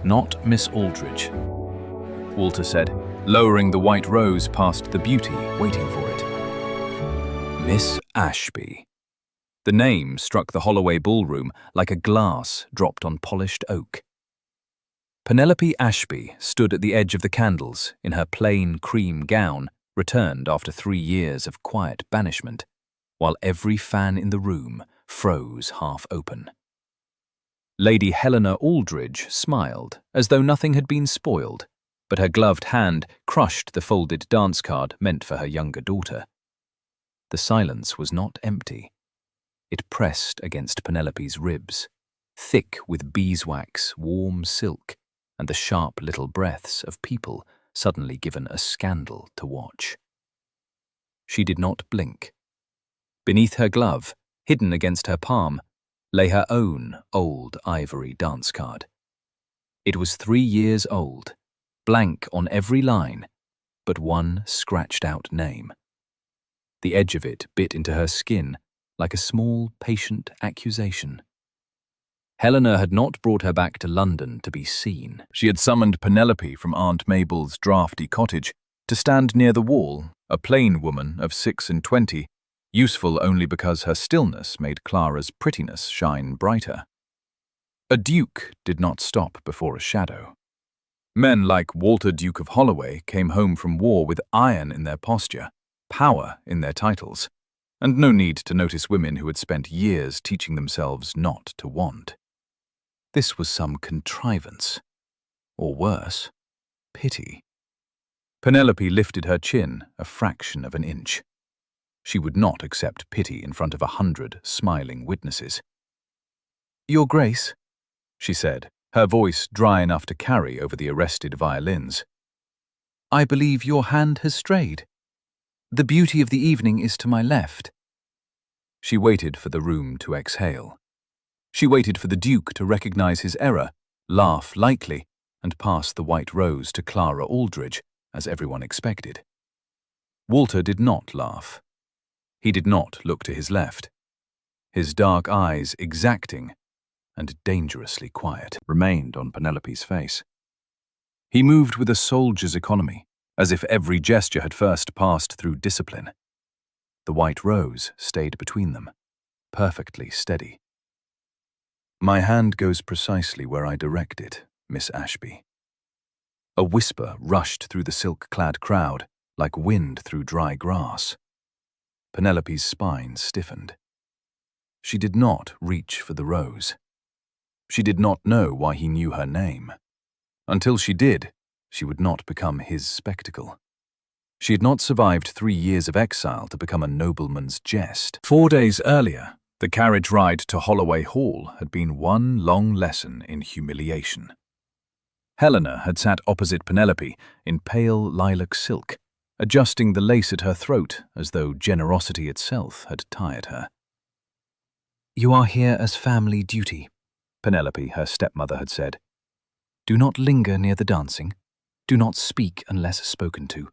Not Miss Aldridge, Walter said, lowering the white rose past the beauty waiting for it. Miss Ashby. The name struck the Holloway ballroom like a glass dropped on polished oak. Penelope Ashby stood at the edge of the candles in her plain cream gown, returned after 3 years of quiet banishment, while every fan in the room froze half open. Lady Helena Aldridge smiled, as though nothing had been spoiled, but her gloved hand crushed the folded dance card meant for her younger daughter. The silence was not empty. It pressed against Penelope's ribs, thick with beeswax, warm silk, and the sharp little breaths of people suddenly given a scandal to watch. She did not blink. Beneath her glove, hidden against her palm, lay her own old ivory dance card. It was 3 years old, blank on every line, but one scratched-out name. The edge of it bit into her skin like a small, patient accusation. Helena had not brought her back to London to be seen. She had summoned Penelope from Aunt Mabel's draughty cottage to stand near the wall, a plain woman of 26, useful only because her stillness made Clara's prettiness shine brighter. A duke did not stop before a shadow. Men like Walter, Duke of Holloway, came home from war with iron in their posture, power in their titles, and no need to notice women who had spent years teaching themselves not to want. This was some contrivance, or worse, pity. Penelope lifted her chin a fraction of an inch. She would not accept pity in front of 100 smiling witnesses. "Your Grace," she said, her voice dry enough to carry over the arrested violins. "I believe your hand has strayed. The beauty of the evening is to my left." She waited for the room to exhale. She waited for the Duke to recognize his error, laugh lightly, and pass the white rose to Clara Aldridge, as everyone expected. Walter did not laugh. He did not look to his left. His dark eyes, exacting and dangerously quiet, remained on Penelope's face. He moved with a soldier's economy, as if every gesture had first passed through discipline. The white rose stayed between them, perfectly steady. "My hand goes precisely where I direct it, Miss Ashby." A whisper rushed through the silk-clad crowd, like wind through dry grass. Penelope's spine stiffened. She did not reach for the rose. She did not know why he knew her name. Until she did, she would not become his spectacle. She had not survived 3 years of exile to become a nobleman's jest. 4 days earlier, the carriage ride to Holloway Hall had been one long lesson in humiliation. Helena had sat opposite Penelope in pale lilac silk, adjusting the lace at her throat as though generosity itself had tired her. "You are here as family duty," Penelope, her stepmother, had said. "Do not linger near the dancing. Do not speak unless spoken to.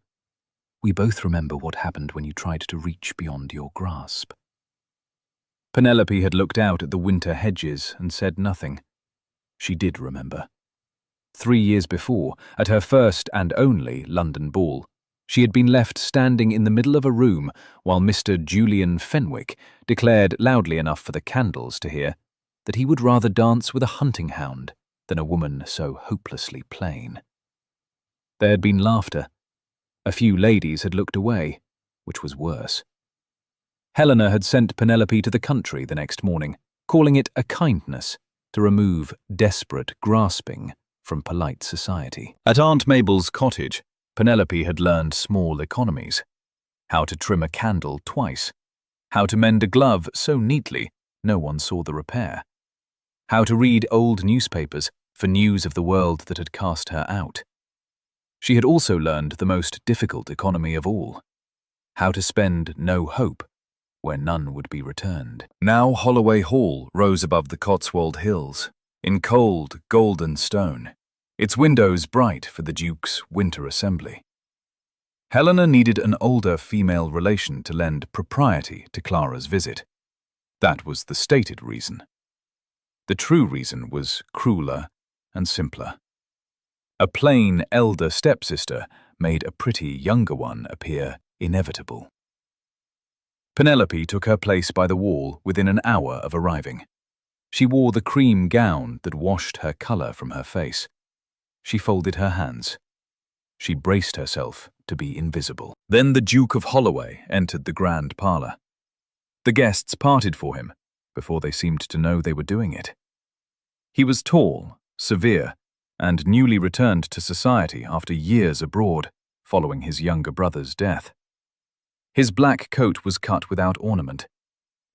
We both remember what happened when you tried to reach beyond your grasp." Penelope had looked out at the winter hedges and said nothing. She did remember. 3 years before, at her first and only London ball, she had been left standing in the middle of a room while Mr. Julian Fenwick declared loudly enough for the candles to hear that he would rather dance with a hunting hound than a woman so hopelessly plain. There had been laughter. A few ladies had looked away, which was worse. Helena had sent Penelope to the country the next morning, calling it a kindness to remove desperate grasping from polite society. At Aunt Mabel's cottage, Penelope had learned small economies. How to trim a candle twice. How to mend a glove so neatly no one saw the repair. How to read old newspapers for news of the world that had cast her out. She had also learned the most difficult economy of all. How to spend no hope where none would be returned. Now Holloway Hall rose above the Cotswold Hills, in cold, golden stone, its windows bright for the Duke's winter assembly. Helena needed an older female relation to lend propriety to Clara's visit. That was the stated reason. The true reason was crueler and simpler. A plain elder stepsister made a pretty younger one appear inevitable. Penelope took her place by the wall within an hour of arriving. She wore the cream gown that washed her colour from her face. She folded her hands. She braced herself to be invisible. Then the Duke of Holloway entered the grand parlour. The guests parted for him before they seemed to know they were doing it. He was tall, severe, and newly returned to society after years abroad, following his younger brother's death. His black coat was cut without ornament.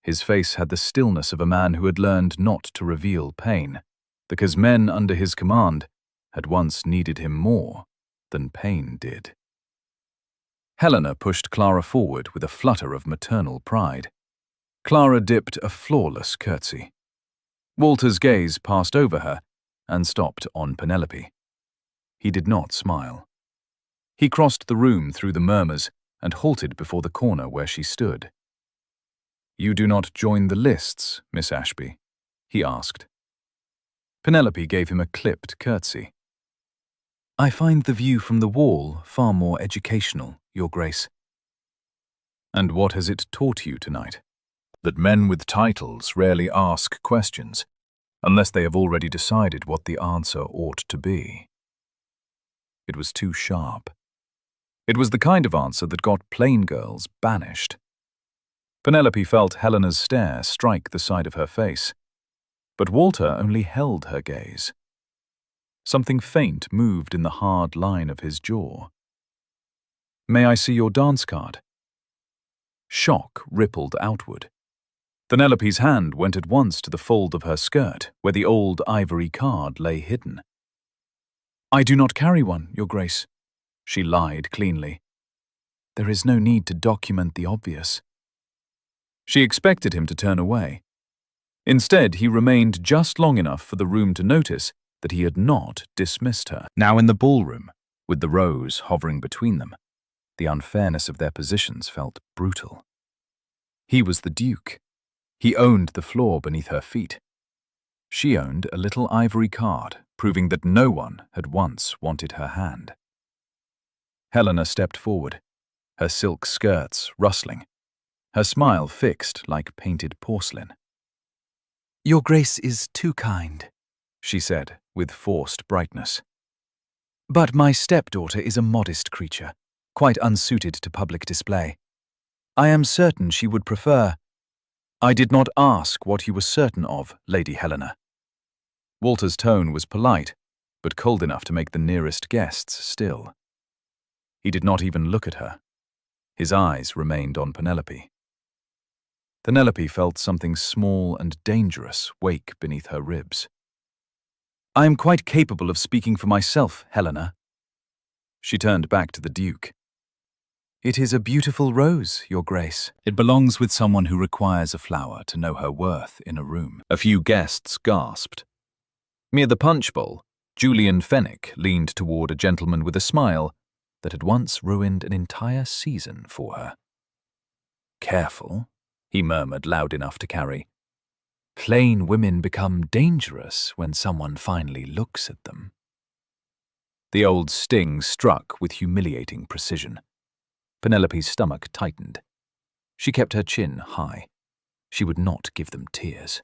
His face had the stillness of a man who had learned not to reveal pain, because men under his command had once needed him more than pain did. Helena pushed Clara forward with a flutter of maternal pride. Clara dipped a flawless curtsy. Walter's gaze passed over her and stopped on Penelope. He did not smile. He crossed the room through the murmurs and halted before the corner where she stood. "You do not join the lists, Miss Ashby?" he asked. Penelope gave him a clipped curtsy. "I find the view from the wall far more educational, Your Grace." "And what has it taught you tonight?" "That men with titles rarely ask questions, unless they have already decided what the answer ought to be." It was too sharp. It was the kind of answer that got plain girls banished. Penelope felt Helena's stare strike the side of her face, but Walter only held her gaze. Something faint moved in the hard line of his jaw. "May I see your dance card?" Shock rippled outward. Penelope's hand went at once to the fold of her skirt, where the old ivory card lay hidden. "I do not carry one, Your Grace," she lied cleanly. "There is no need to document the obvious." She expected him to turn away. Instead, he remained just long enough for the room to notice that he had not dismissed her. Now in the ballroom, with the rose hovering between them, the unfairness of their positions felt brutal. He was the Duke. He owned the floor beneath her feet. She owned a little ivory card, proving that no one had once wanted her hand. Helena stepped forward, her silk skirts rustling, her smile fixed like painted porcelain. "Your Grace is too kind," she said with forced brightness. "But my stepdaughter is a modest creature, quite unsuited to public display. I am certain she would prefer—" "I did not ask what you were certain of, Lady Helena." Walter's tone was polite, but cold enough to make the nearest guests still. He did not even look at her. His eyes remained on Penelope. Penelope felt something small and dangerous wake beneath her ribs. "I am quite capable of speaking for myself, Helena." She turned back to the Duke. "It is a beautiful rose, Your Grace." "It belongs with someone who requires a flower to know her worth in a room." A few guests gasped. Near the punch bowl, Julian Fenwick leaned toward a gentleman with a smile that had once ruined an entire season for her. "Careful," he murmured loud enough to carry. "Plain women become dangerous when someone finally looks at them." The old sting struck with humiliating precision. Penelope's stomach tightened. She kept her chin high. She would not give them tears.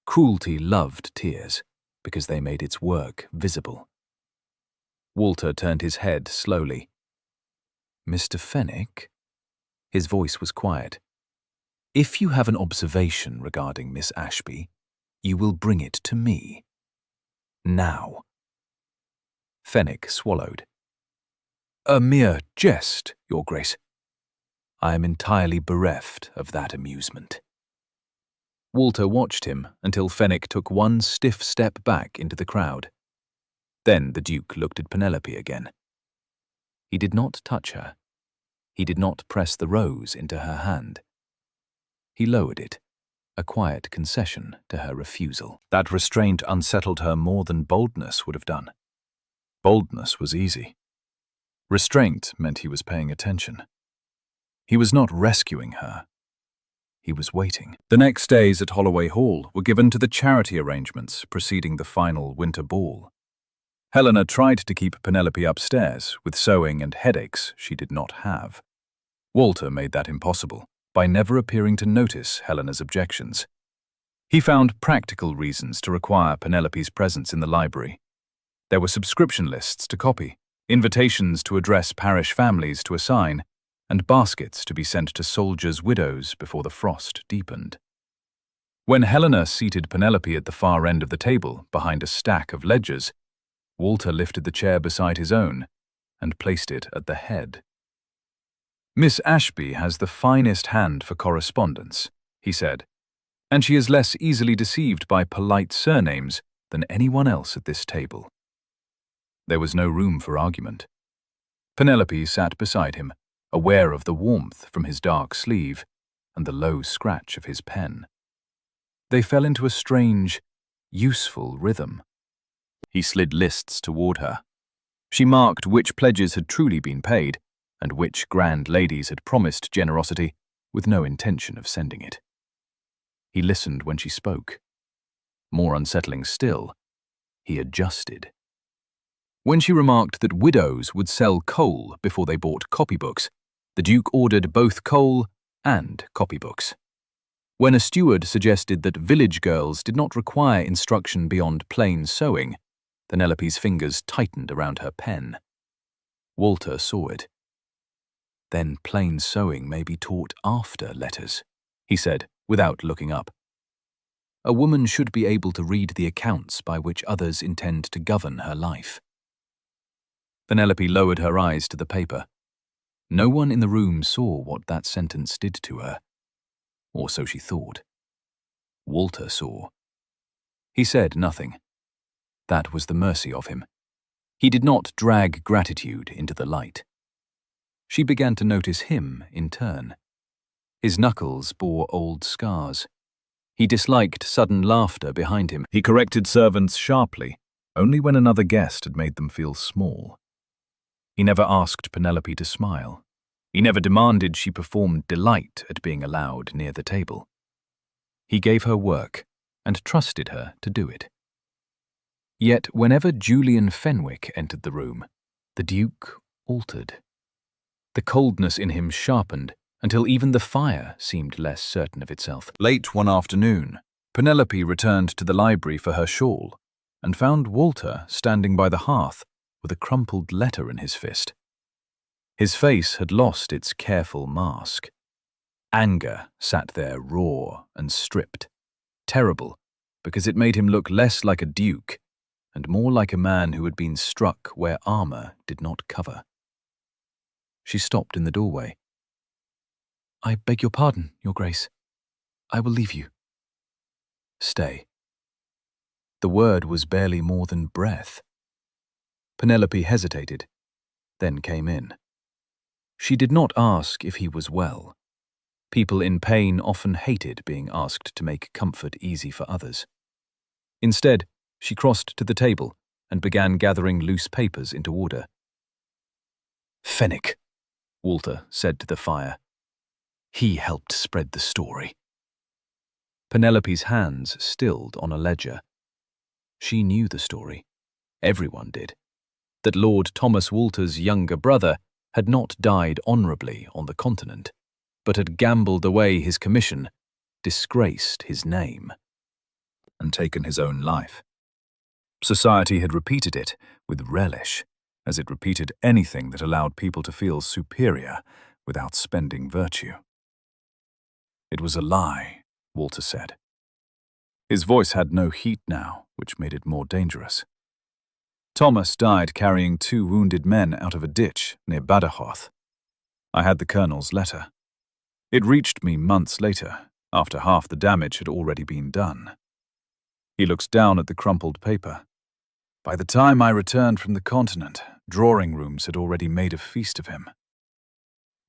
Cruelty loved tears because they made its work visible. Walter turned his head slowly. "Mr. Fenwick?" His voice was quiet. "If you have an observation regarding Miss Ashby, you will bring it to me. Now." Fenwick swallowed. "A mere jest, Your Grace. I am entirely bereft of that amusement." Walter watched him until Fenwick took one stiff step back into the crowd. Then the Duke looked at Penelope again. He did not touch her. He did not press the rose into her hand. He lowered it, a quiet concession to her refusal. That restraint unsettled her more than boldness would have done. Boldness was easy. Restraint meant he was paying attention. He was not rescuing her. He was waiting. The next days at Holloway Hall were given to the charity arrangements preceding the final winter ball. Helena tried to keep Penelope upstairs with sewing and headaches she did not have. Walter made that impossible by never appearing to notice Helena's objections. He found practical reasons to require Penelope's presence in the library. There were subscription lists to copy, invitations to address parish families to assign, and baskets to be sent to soldiers' widows before the frost deepened. When Helena seated Penelope at the far end of the table behind a stack of ledgers, Walter lifted the chair beside his own and placed it at the head. "Miss Ashby has the finest hand for correspondence," he said, "and she is less easily deceived by polite surnames than anyone else at this table." There was no room for argument. Penelope sat beside him, aware of the warmth from his dark sleeve and the low scratch of his pen. They fell into a strange, useful rhythm. He slid lists toward her. She marked which pledges had truly been paid and which grand ladies had promised generosity with no intention of sending it. He listened when she spoke. More unsettling still, he adjusted. When she remarked that widows would sell coal before they bought copybooks, the Duke ordered both coal and copybooks. When a steward suggested that village girls did not require instruction beyond plain sewing, Penelope's fingers tightened around her pen. Walter saw it. "Then plain sewing may be taught after letters," he said, without looking up. "A woman should be able to read the accounts by which others intend to govern her life." Penelope lowered her eyes to the paper. No one in the room saw what that sentence did to her. Or so she thought. Walter saw. He said nothing. That was the mercy of him. He did not drag gratitude into the light. She began to notice him in turn. His knuckles bore old scars. He disliked sudden laughter behind him. He corrected servants sharply, only when another guest had made them feel small. He never asked Penelope to smile. He never demanded she perform delight at being allowed near the table. He gave her work and trusted her to do it. Yet whenever Julian Fenwick entered the room, the Duke altered. The coldness in him sharpened until even the fire seemed less certain of itself. Late one afternoon, Penelope returned to the library for her shawl and found Walter standing by the hearth with a crumpled letter in his fist. His face had lost its careful mask. Anger sat there raw and stripped, terrible because it made him look less like a duke and more like a man who had been struck where armor did not cover. She stopped in the doorway. "I beg your pardon, Your Grace. I will leave you." "Stay." The word was barely more than breath. Penelope hesitated, then came in. She did not ask if he was well. People in pain often hated being asked to make comfort easy for others. Instead, she crossed to the table and began gathering loose papers into order. "Fenwick," Walter said to the fire. "He helped spread the story." Penelope's hands stilled on a ledger. She knew the story. Everyone did. That Lord Thomas Walter's younger brother had not died honourably on the continent, but had gambled away his commission, disgraced his name, and taken his own life. Society had repeated it with relish, as it repeated anything that allowed people to feel superior without spending virtue. "It was a lie," Walter said. His voice had no heat now, which made it more dangerous. "Thomas died carrying 2 wounded men out of a ditch near Badajoz. I had the colonel's letter. It reached me months later, after half the damage had already been done." He looked down at the crumpled paper. "By the time I returned from the continent, drawing rooms had already made a feast of him."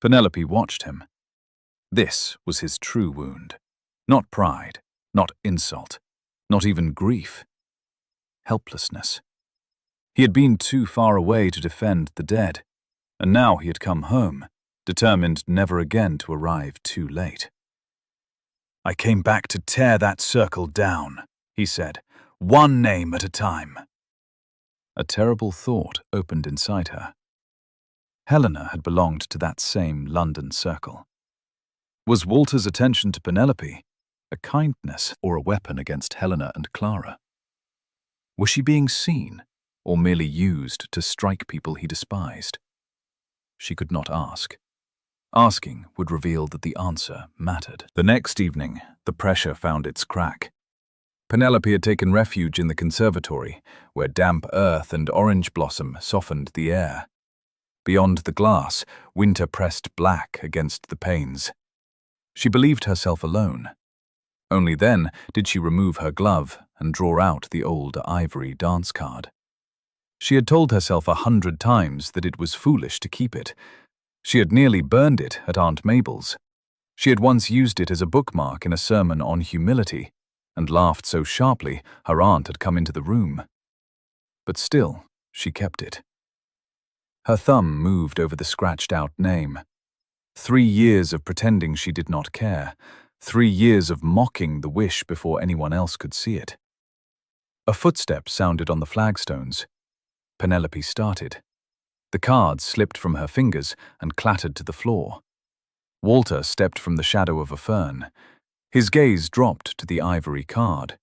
Penelope watched him. This was his true wound. Not pride, not insult, not even grief. Helplessness. He had been too far away to defend the dead, and now he had come home, determined never again to arrive too late. "I came back to tear that circle down," he said, "one name at a time." A terrible thought opened inside her. Helena had belonged to that same London circle. Was Walter's attention to Penelope a kindness or a weapon against Helena and Clara? Was she being seen, or merely used to strike people he despised? She could not ask. Asking would reveal that the answer mattered. The next evening, the pressure found its crack. Penelope had taken refuge in the conservatory, where damp earth and orange blossom softened the air. Beyond the glass, winter pressed black against the panes. She believed herself alone. Only then did she remove her glove and draw out the old ivory dance card. She had told herself 100 times that it was foolish to keep it. She had nearly burned it at Aunt Mabel's. She had once used it as a bookmark in a sermon on humility, and laughed so sharply her aunt had come into the room. But still, she kept it. Her thumb moved over the scratched-out name. 3 years of pretending she did not care. 3 years of mocking the wish before anyone else could see it. A footstep sounded on the flagstones. Penelope started. The card slipped from her fingers and clattered to the floor. Walter stepped from the shadow of a fern. His gaze dropped to the ivory card.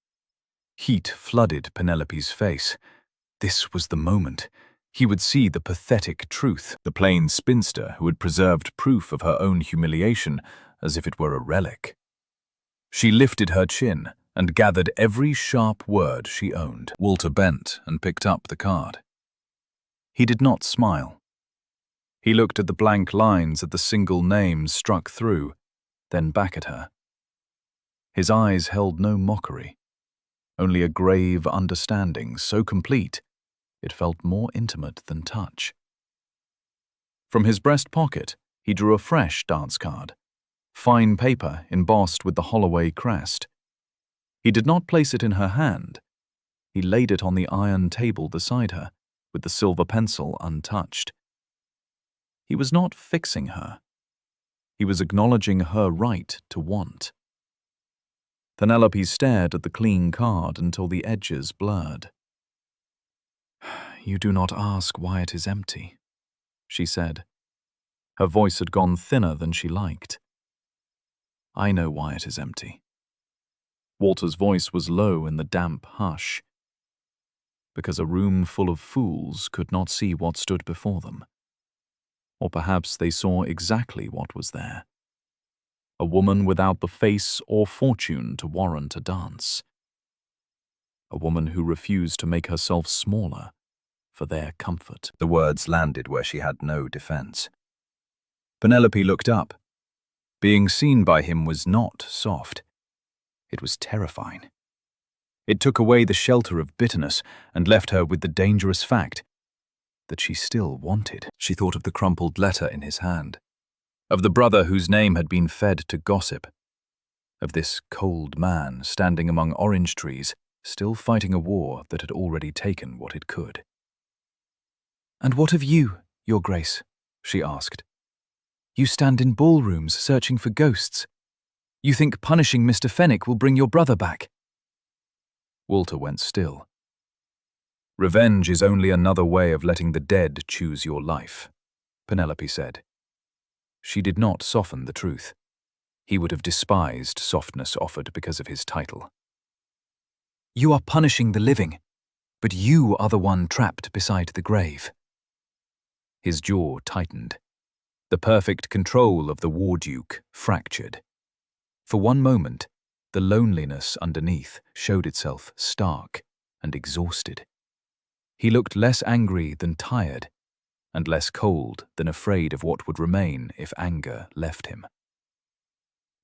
Heat flooded Penelope's face. This was the moment. He would see the pathetic truth, the plain spinster who had preserved proof of her own humiliation as if it were a relic. She lifted her chin and gathered every sharp word she owned. Walter bent and picked up the card. He did not smile. He looked at the blank lines at the single names struck through, then back at her. His eyes held no mockery, only a grave understanding so complete it felt more intimate than touch. From his breast pocket, he drew a fresh dance card, fine paper embossed with the Holloway crest. He did not place it in her hand. He laid it on the iron table beside her, with the silver pencil untouched. He was not fixing her. He was acknowledging her right to want. Penelope stared at the clean card until the edges blurred. "You do not ask why it is empty," she said. Her voice had gone thinner than she liked. "I know why it is empty." Walter's voice was low in the damp hush. Because a room full of fools could not see what stood before them. Or perhaps they saw exactly what was there. A woman without the face or fortune to warrant a dance. A woman who refused to make herself smaller for their comfort. The words landed where she had no defense. Penelope looked up. Being seen by him was not soft. It was terrifying. It took away the shelter of bitterness and left her with the dangerous fact that she still wanted. She thought of the crumpled letter in his hand, of the brother whose name had been fed to gossip, of this cold man standing among orange trees, still fighting a war that had already taken what it could. "And what of you, Your Grace?" she asked. "You stand in ballrooms searching for ghosts. You think punishing Mr. Fenwick will bring your brother back?" Walter went still. "Revenge is only another way of letting the dead choose your life," Penelope said. She did not soften the truth. He would have despised softness offered because of his title. "You are punishing the living, but you are the one trapped beside the grave." His jaw tightened. The perfect control of the war duke fractured. For one moment, the loneliness underneath showed itself stark and exhausted. He looked less angry than tired, and less cold than afraid of what would remain if anger left him.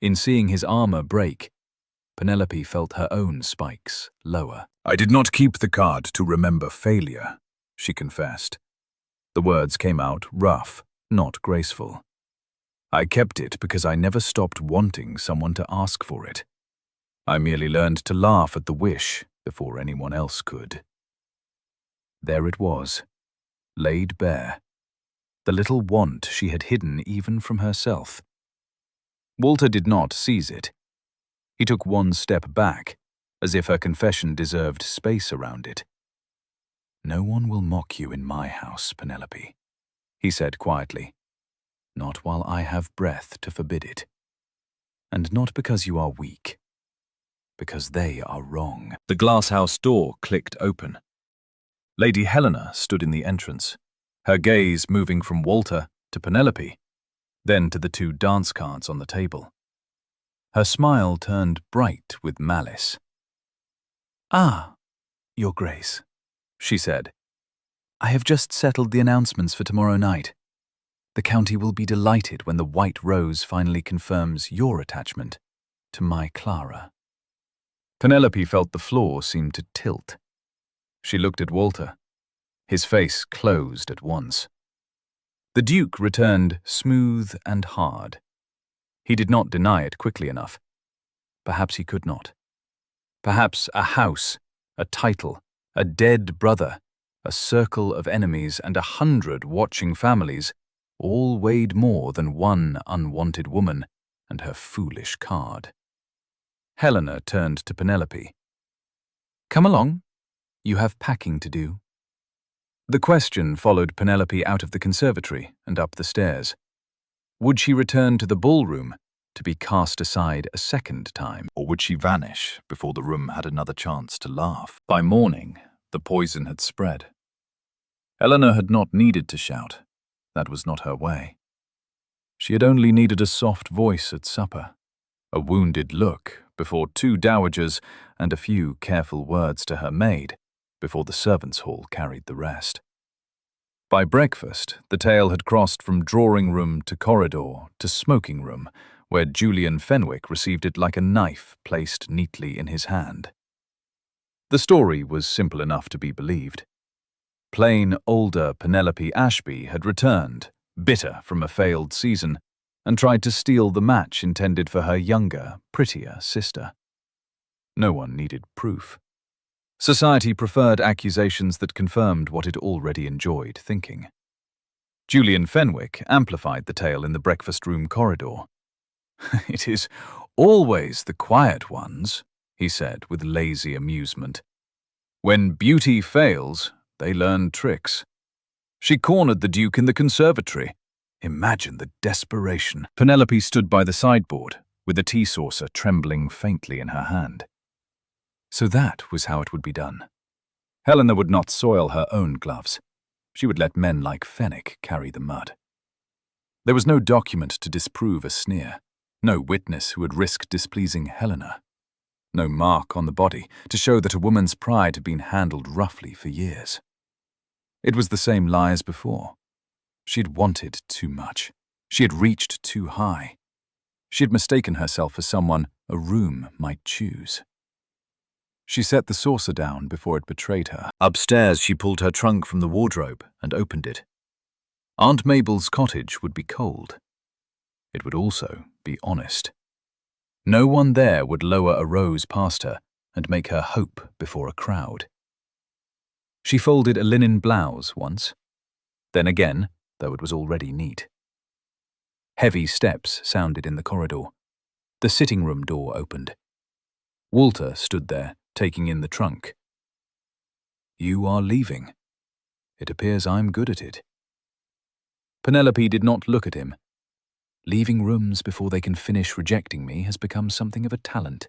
In seeing his armor break, Penelope felt her own spikes lower. "I did not keep the card to remember failure," she confessed. The words came out rough, not graceful. "I kept it because I never stopped wanting someone to ask for it. I merely learned to laugh at the wish before anyone else could." There it was, laid bare. The little want she had hidden even from herself. Walter did not seize it. He took one step back, as if her confession deserved space around it. "No one will mock you in my house, Penelope," he said quietly. "Not while I have breath to forbid it. And not because you are weak. Because they are wrong." The glass-house door clicked open. Lady Helena stood in the entrance, her gaze moving from Walter to Penelope, then to the 2 dance cards on the table. Her smile turned bright with malice. "Ah, Your Grace," she said. "I have just settled the announcements for tomorrow night. The county will be delighted when the White Rose finally confirms your attachment to my Clara." Penelope felt the floor seem to tilt. She looked at Walter. His face closed at once. The Duke returned smooth and hard. He did not deny it quickly enough. Perhaps he could not. Perhaps a house, a title, a dead brother, a circle of enemies, and 100 watching families all weighed more than one unwanted woman and her foolish card. Helena turned to Penelope. "Come along. You have packing to do." The question followed Penelope out of the conservatory and up the stairs. Would she return to the ballroom to be cast aside a second time, or would she vanish before the room had another chance to laugh? By morning, the poison had spread. Helena had not needed to shout. That was not her way. She had only needed a soft voice at supper, a wounded look before 2 dowagers, and a few careful words to her maid before the servants' hall carried the rest. By breakfast, the tale had crossed from drawing room to corridor to smoking room, where Julian Fenwick received it like a knife placed neatly in his hand. The story was simple enough to be believed. Plain, older Penelope Ashby had returned, bitter from a failed season, and tried to steal the match intended for her younger, prettier sister. No one needed proof. Society preferred accusations that confirmed what it already enjoyed thinking. Julian Fenwick amplified the tale in the breakfast room corridor. "It is always the quiet ones," he said with lazy amusement. "When beauty fails, they learn tricks. She cornered the Duke in the conservatory. Imagine the desperation." Penelope stood by the sideboard, with a tea saucer trembling faintly in her hand. So that was how it would be done. Helena would not soil her own gloves. She would let men like Fenwick carry the mud. There was no document to disprove a sneer, no witness who would risk displeasing Helena, no mark on the body to show that a woman's pride had been handled roughly for years. It was the same lie as before. She had wanted too much. She had reached too high. She had mistaken herself for someone a room might choose. She set the saucer down before it betrayed her. Upstairs, she pulled her trunk from the wardrobe and opened it. Aunt Mabel's cottage would be cold. It would also be honest. No one there would lower a rose past her and make her hope before a crowd. She folded a linen blouse once. Then again, though it was already neat. Heavy steps sounded in the corridor. The sitting room door opened. Walter stood there, taking in the trunk. "You are leaving. It appears I'm good at it." Penelope did not look at him. Leaving rooms before they can finish rejecting me has become something of a talent.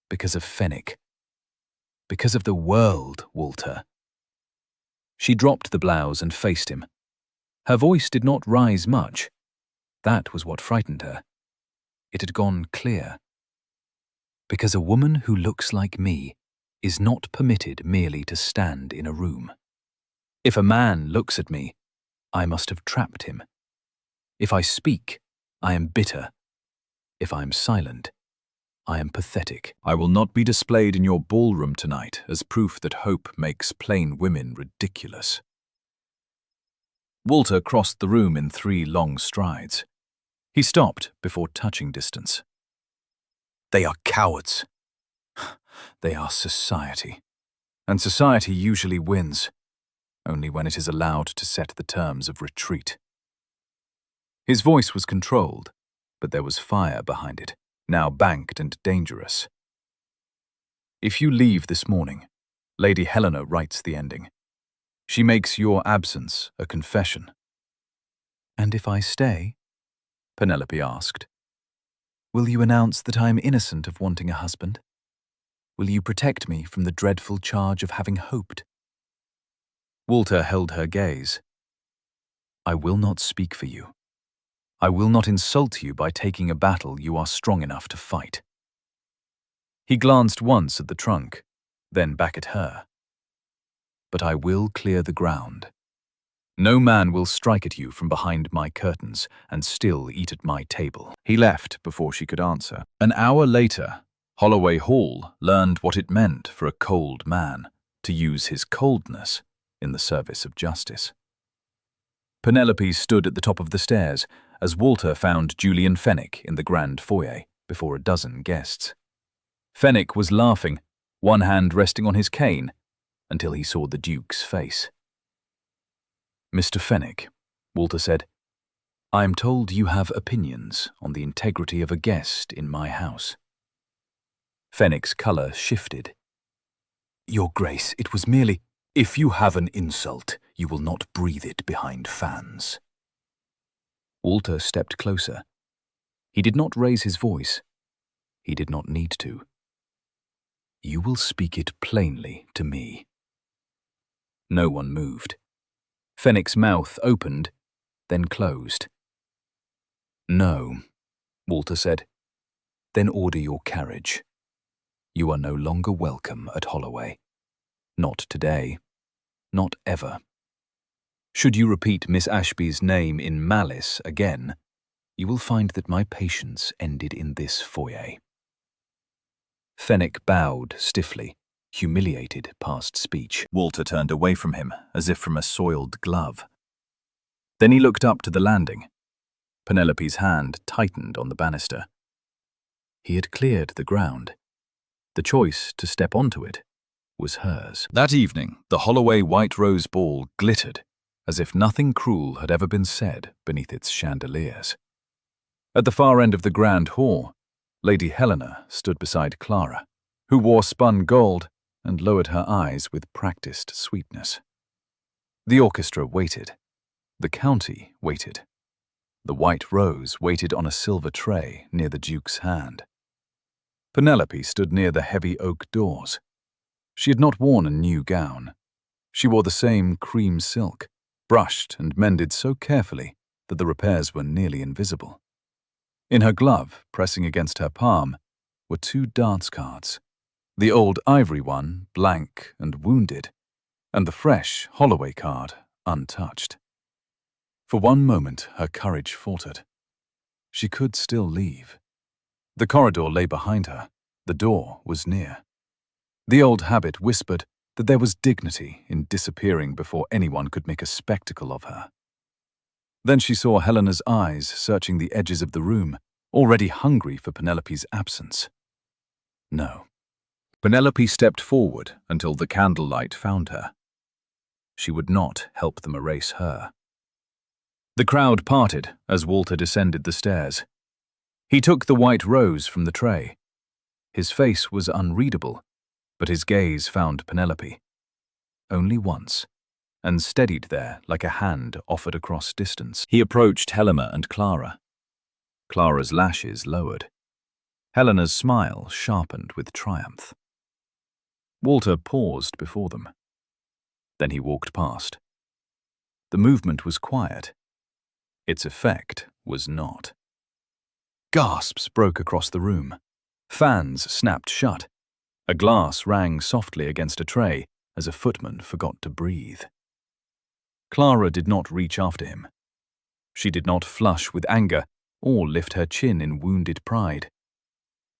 Because of Fenwick. Because of the world, Walter. She dropped the blouse and faced him. Her voice did not rise much. That was what frightened her. It had gone clear. Because a woman who looks like me is not permitted merely to stand in a room. If a man looks at me, I must have trapped him. If I speak, I am bitter. If I am silent, I am pathetic. I will not be displayed in your ballroom tonight as proof that hope makes plain women ridiculous. Walter crossed the room in 3 long strides. He stopped before touching distance. They are cowards. They are society. And society usually wins, only when it is allowed to set the terms of retreat. His voice was controlled, but there was fire behind it, now banked and dangerous. If you leave this morning, Lady Helena writes the ending. She makes your absence a confession. And if I stay? Penelope asked. Will you announce that I am innocent of wanting a husband? Will you protect me from the dreadful charge of having hoped? Walter held her gaze. I will not speak for you. I will not insult you by taking a battle you are strong enough to fight. He glanced once at the trunk, then back at her. But I will clear the ground. No man will strike at you from behind my curtains and still eat at my table. He left before she could answer. An hour later, Holloway Hall learned what it meant for a cold man to use his coldness in the service of justice. Penelope stood at the top of the stairs as Walter found Julian Fenwick in the grand foyer before a dozen guests. Fenwick was laughing, one hand resting on his cane, until he saw the Duke's face. Mr. Fenwick, Walter said, I am told you have opinions on the integrity of a guest in my house. Fenwick's colour shifted. Your Grace, it was merely, if you have an insult, you will not breathe it behind fans. Walter stepped closer. He did not raise his voice. He did not need to. You will speak it plainly to me. No one moved. Fenwick's mouth opened, then closed. No, Walter said. Then order your carriage. You are no longer welcome at Holloway. Not today. Not ever. Should you repeat Miss Ashby's name in malice again, you will find that my patience ended in this foyer. Fenwick bowed stiffly, humiliated past speech. Walter turned away from him, as if from a soiled glove. Then he looked up to the landing. Penelope's hand tightened on the banister. He had cleared the ground. The choice to step onto it was hers. That evening, the Holloway White Rose Ball glittered, as if nothing cruel had ever been said beneath its chandeliers. At the far end of the grand hall, Lady Helena stood beside Clara, who wore spun gold and lowered her eyes with practiced sweetness. The orchestra waited. The county waited. The white rose waited on a silver tray near the Duke's hand. Penelope stood near the heavy oak doors. She had not worn a new gown. She wore the same cream silk, brushed and mended so carefully that the repairs were nearly invisible. In her glove, pressing against her palm, were 2 dance cards, the old ivory one blank and wounded, and the fresh Holloway card untouched. For one moment her courage faltered. She could still leave. The corridor lay behind her. The door was near. The old habit whispered that there was dignity in disappearing before anyone could make a spectacle of her. Then she saw Helena's eyes searching the edges of the room, already hungry for Penelope's absence. No. Penelope stepped forward until the candlelight found her. She would not help them erase her. The crowd parted as Walter descended the stairs. He took the white rose from the tray. His face was unreadable, but his gaze found Penelope. Only once, and steadied there like a hand offered across distance. He approached Helena and Clara. Clara's lashes lowered. Helena's smile sharpened with triumph. Walter paused before them. Then he walked past. The movement was quiet. Its effect was not. Gasps broke across the room. Fans snapped shut. A glass rang softly against a tray as a footman forgot to breathe. Clara did not reach after him. She did not flush with anger or lift her chin in wounded pride.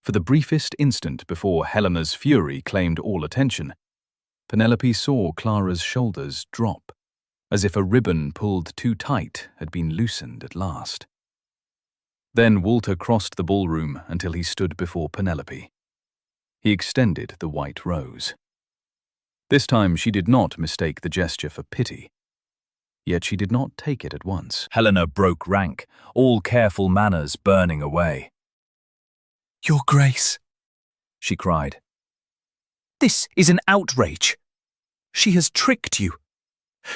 For the briefest instant before Helena's fury claimed all attention, Penelope saw Clara's shoulders drop, as if a ribbon pulled too tight had been loosened at last. Then Walter crossed the ballroom until he stood before Penelope. He extended the white rose. This time she did not mistake the gesture for pity. Yet she did not take it at once. Helena broke rank, all careful manners burning away. "Your Grace," she cried. "This is an outrage. She has tricked you.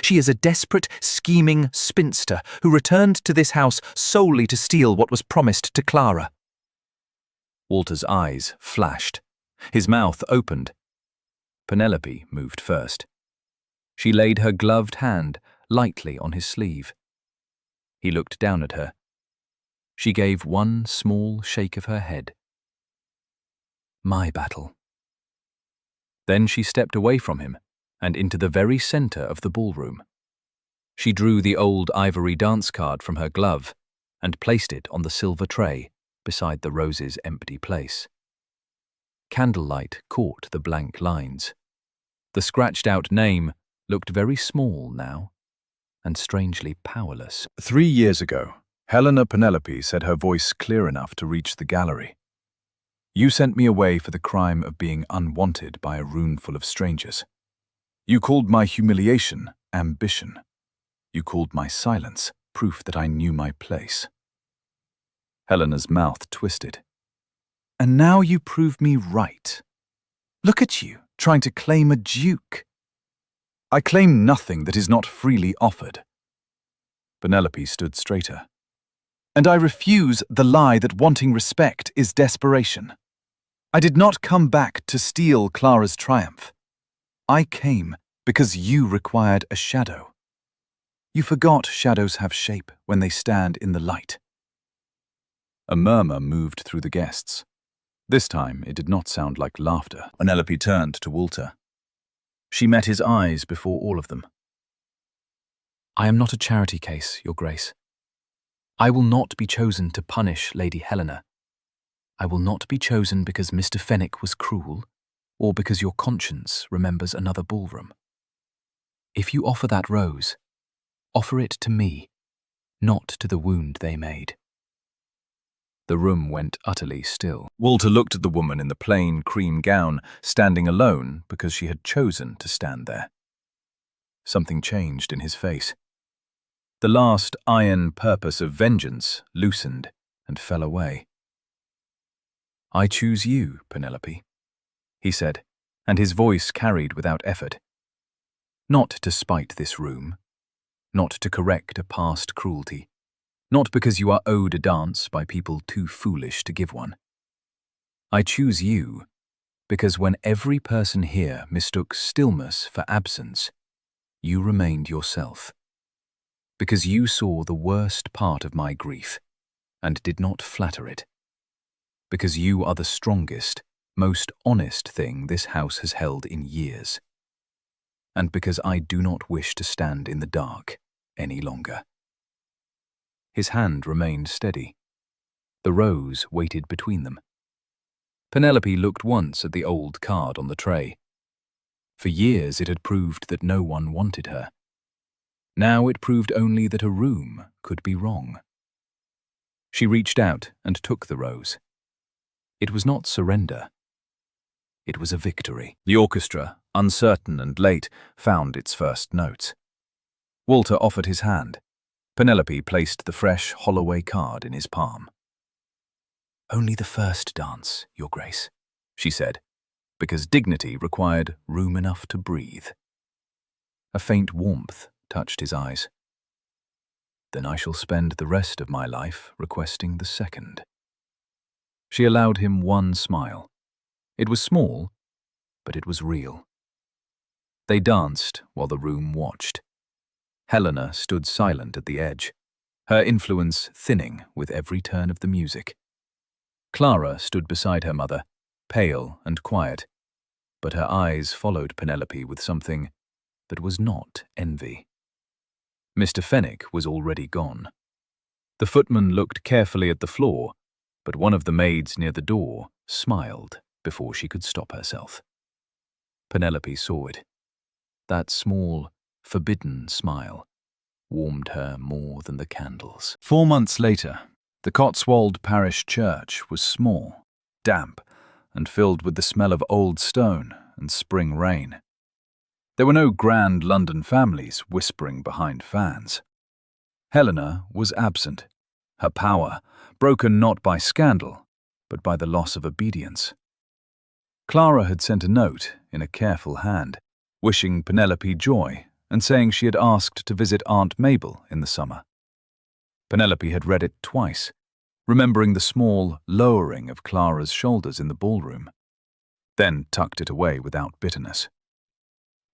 She is a desperate, scheming spinster who returned to this house solely to steal what was promised to Clara." Walter's eyes flashed. His mouth opened. Penelope moved first. She laid her gloved hand lightly on his sleeve. He looked down at her. She gave one small shake of her head. "My battle." Then she stepped away from him and into the very center of the ballroom. She drew the old ivory dance card from her glove and placed it on the silver tray beside the rose's empty place. Candlelight caught the blank lines. The scratched-out name looked very small now, and strangely powerless. 3 years ago, Helena Penelope said, her voice clear enough to reach the gallery. "You sent me away for the crime of being unwanted by a room full of strangers. You called my humiliation ambition. You called my silence proof that I knew my place." Helena's mouth twisted. "And now you prove me right. Look at you, trying to claim a duke." "I claim nothing that is not freely offered." Penelope stood straighter. "And I refuse the lie that wanting respect is desperation. I did not come back to steal Clara's triumph. I came because you required a shadow. You forgot shadows have shape when they stand in the light." A murmur moved through the guests. This time it did not sound like laughter. Penelope turned to Walter. She met his eyes before all of them. "I am not a charity case, Your Grace. I will not be chosen to punish Lady Helena. I will not be chosen because Mr. Fenwick was cruel, or because your conscience remembers another ballroom. If you offer that rose, offer it to me, not to the wound they made." The room went utterly still. Walter looked at the woman in the plain cream gown, standing alone because she had chosen to stand there. Something changed in his face. The last iron purpose of vengeance loosened and fell away. "I choose you, Penelope," he said, and his voice carried without effort. "Not to spite this room, not to correct a past cruelty, not because you are owed a dance by people too foolish to give one. I choose you because when every person here mistook stillness for absence, you remained yourself. Because you saw the worst part of my grief and did not flatter it. Because you are the strongest, most honest thing this house has held in years. And because I do not wish to stand in the dark any longer." His hand remained steady. The rose waited between them. Penelope looked once at the old card on the tray. For years it had proved that no one wanted her. Now it proved only that a room could be wrong. She reached out and took the rose. It was not surrender. It was a victory. The orchestra, uncertain and late, found its first notes. Walter offered his hand. Penelope placed the fresh Holloway card in his palm. "Only the first dance, Your Grace," she said, because dignity required room enough to breathe. A faint warmth touched his eyes. "Then I shall spend the rest of my life requesting the second." She allowed him one smile. It was small, but it was real. They danced while the room watched. Helena stood silent at the edge, her influence thinning with every turn of the music. Clara stood beside her mother, pale and quiet, but her eyes followed Penelope with something that was not envy. Mr. Fenwick was already gone. The footman looked carefully at the floor, but one of the maids near the door smiled before she could stop herself. Penelope saw it. That small, forbidden smile warmed her more than the candles. 4 months later, the Cotswold Parish Church was small, damp, and filled with the smell of old stone and spring rain. There were no grand London families whispering behind fans. Helena was absent, her power broken not by scandal, but by the loss of obedience. Clara had sent a note in a careful hand, wishing Penelope joy and saying she had asked to visit Aunt Mabel in the summer. Penelope had read it twice, remembering the small lowering of Clara's shoulders in the ballroom, then tucked it away without bitterness.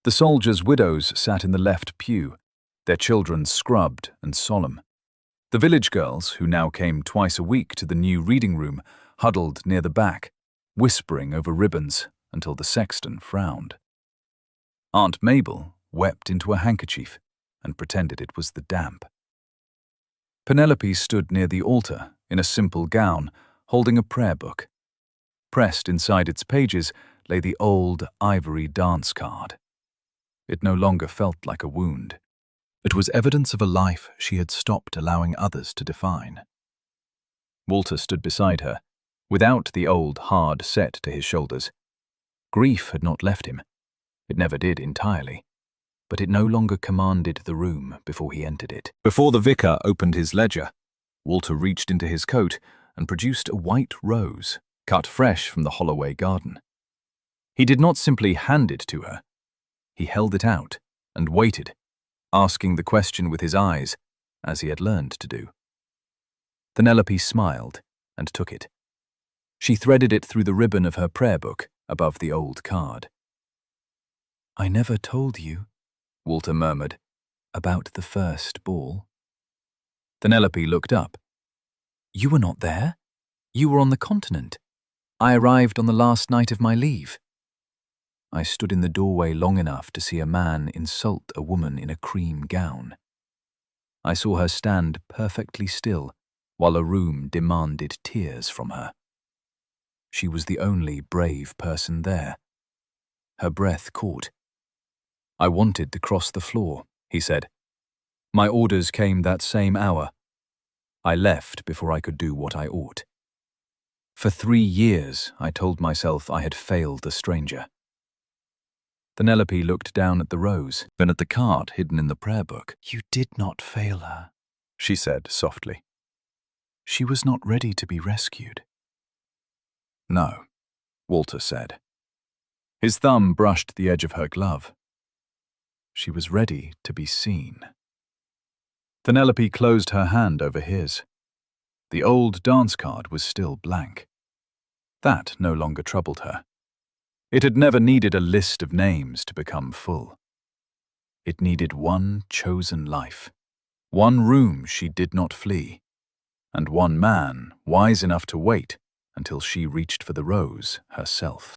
The soldiers' widows sat in the left pew, their children scrubbed and solemn. The village girls, who now came twice a week to the new reading room, huddled near the back, whispering over ribbons until the sexton frowned. Aunt Mabel wept into a handkerchief and pretended it was the damp. Penelope stood near the altar in a simple gown, holding a prayer book. Pressed inside its pages lay the old ivory dance card. It no longer felt like a wound. It was evidence of a life she had stopped allowing others to define. Walter stood beside her, without the old hard set to his shoulders. Grief had not left him. It never did entirely, but it no longer commanded the room before he entered it. Before the vicar opened his ledger, Walter reached into his coat and produced a white rose, cut fresh from the Holloway garden. He did not simply hand it to her. He held it out and waited, asking the question with his eyes, as he had learned to do. Penelope smiled and took it. She threaded it through the ribbon of her prayer book above the old card. "I never told you," Walter murmured, "about the first ball." Penelope looked up. "You were not there. You were on the continent. I arrived on the last night of my leave." I stood in the doorway long enough to see a man insult a woman in a cream gown. I saw her stand perfectly still while a room demanded tears from her. She was the only brave person there. Her breath caught. "I wanted to cross the floor," he said. "My orders came that same hour. I left before I could do what I ought. For 3 years, I told myself I had failed the stranger." Penelope looked down at the rose, then at the card hidden in the prayer book. "You did not fail her," she said softly. "She was not ready to be rescued." "No," Walter said. His thumb brushed the edge of her glove. "She was ready to be seen." Penelope closed her hand over his. The old dance card was still blank. That no longer troubled her. It had never needed a list of names to become full. It needed one chosen life, one room she did not flee, and one man wise enough to wait until she reached for the rose herself.